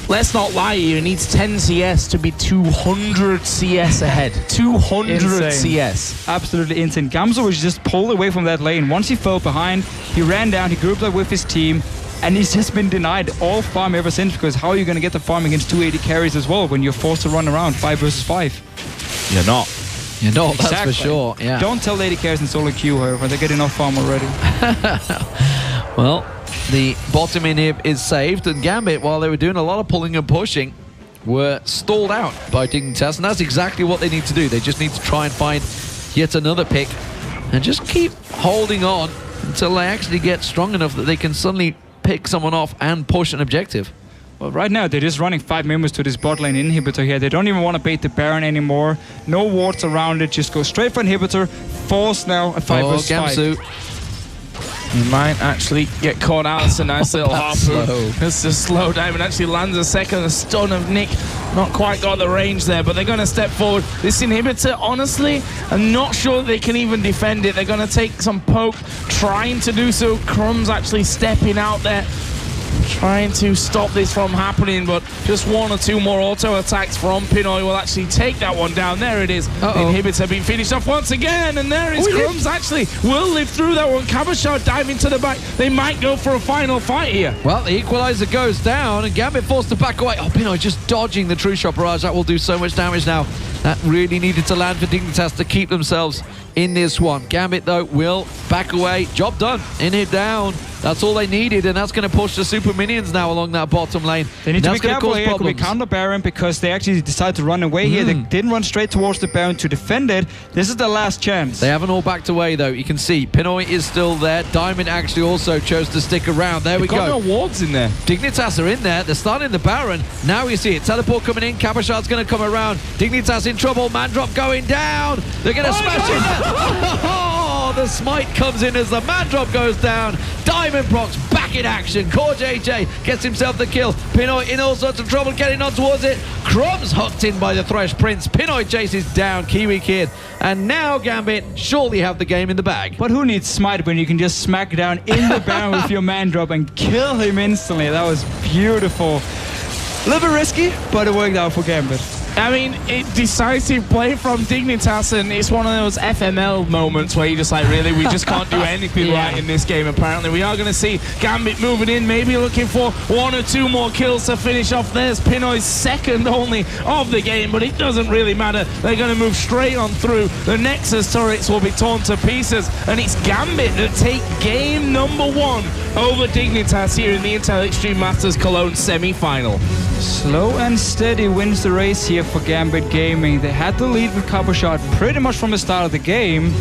let's not lie here. He needs 10 CS to be 200 CS ahead. 200 insane. CS. Absolutely insane. Gamsu was just pulled away from that lane. Once he fell behind, he ran down, he grouped up with his team. And he's just been denied all farm ever since, because how are you going to get the farm against 280 carries as well when you're forced to run around 5 versus 5? You're not. You're not, Exactly. that's for sure. Yeah. Don't tell AD carries in solo queue, however. They get enough farm already. Well, the bottom inhib is saved, and Gambit, while they were doing a lot of pulling and pushing, were stalled out by Dignitas, and that's exactly what they need to do. They just need to try and find yet another pick and just keep holding on until they actually get strong enough that they can suddenly pick someone off and push an objective. Well, right now, they're just running 5 members to this bot lane inhibitor here. They don't even want to bait the Baron anymore. No wards around it. Just go straight for inhibitor. Force now a 5 versus 5. He might actually get caught out. It's a nice little harpoon. It's a slow dive and actually lands a second. The stun of Nick. Not quite got the range there, but they're going to step forward. This inhibitor, honestly, I'm not sure they can even defend it. They're going to take some poke, trying to do so. Crumbs actually stepping out there. trying to stop this from happening, but just one or two more auto attacks from Pinoy will actually take that one down. There it is. The inhibits have been finished off once again, and there is Crumbs actually will live through that one. Cabochard diving to the back. They might go for a final fight here. Well, the equalizer goes down, and Gambit forced to back away. Oh, Pinoy just dodging the True Shot barrage. That will do so much damage now. That really needed to land for Dignitas to keep themselves in this one. Gambit, though, will back away. Job done. In it down. That's all they needed, and that's going to push the super minions now along that bottom lane. They need to be careful here. Could be counter Baron because they actually decided to run away here. They didn't run straight towards the Baron to defend it. This is the last chance. They haven't all backed away, though. You can see Pinoy is still there. Diamond actually also chose to stick around. There we go. Got no wards in there. Dignitas are in there. They're starting the Baron. Now you see it. Teleport coming in. Cabochard's going to come around. Dignitas in trouble. Mandrop going down. They're going to smash it. The smite comes in as the Mandrop goes down. Diamond Procs back in action. Core JJ gets himself the kill. Pinoy in all sorts of trouble getting on towards it. Crumbs hooked in by the Thresh Prince. Pinoy chases down Kiwi Kid. And now Gambit surely have the game in the bag. But who needs smite when you can just smack down in the Baron with your Mandrop and kill him instantly? That was beautiful. A little bit risky, but it worked out for Gambit. I mean, decisive play from Dignitas, and it's one of those FML moments where you're just like, really, we just can't do anything right in this game, apparently. We are going to see Gambit moving in, maybe looking for one or two more kills to finish off. There's Pinoy's second only of the game, but it doesn't really matter. They're going to move straight on through. The Nexus turrets will be torn to pieces, and it's Gambit that take game number 1 over Dignitas here in the Intel Extreme Masters Cologne semi-final. Slow and steady wins the race here for Gambit Gaming. They had the lead with Cabochard pretty much from the start of the game,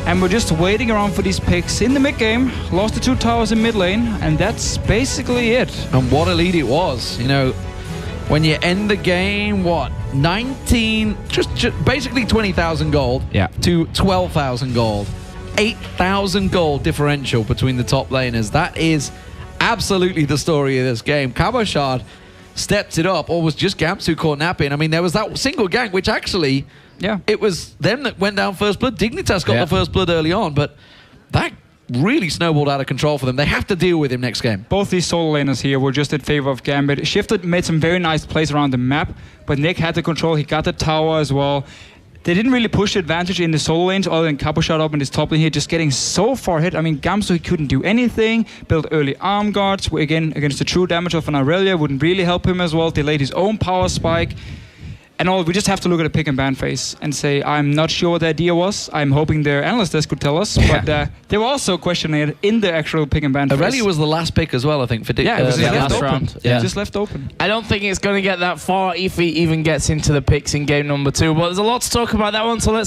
and we're just waiting around for these picks in the mid game. Lost the 2 towers in mid lane, and that's basically it. And what a lead it was. You know, when you end the game, what, 19, just basically 20,000 gold to 12,000 gold. 8,000 gold differential between the top laners. That is absolutely the story of this game. Cabochard stepped it up, or was just Gamps who caught napping. I mean, there was that single gank, which actually, it was them that went down first blood. Dignitas got the first blood early on, but that really snowballed out of control for them. They have to deal with him next game. Both these solo laners here were just in favor of Gambit. Shifted made some very nice plays around the map, but Nick had the control. He got the tower as well. They didn't really push the advantage in the solo lanes other than Cabochard up in this top lane here, just getting so far hit. I mean, Gamso, he couldn't do anything. Built early arm guards, again, against the true damage of an Aurelia, wouldn't really help him as well. Delayed his own power spike. And all, we just have to look at the pick and ban phase and say, I'm not sure what the idea was. I'm hoping their analyst desk could tell us. But they were also questioning it in the actual pick and ban phase. Aurelia was the last pick as well, I think, for it was left last round. Just left open. I don't think it's going to get that far if he even gets into the picks in game number 2. But there's a lot to talk about that one, so let's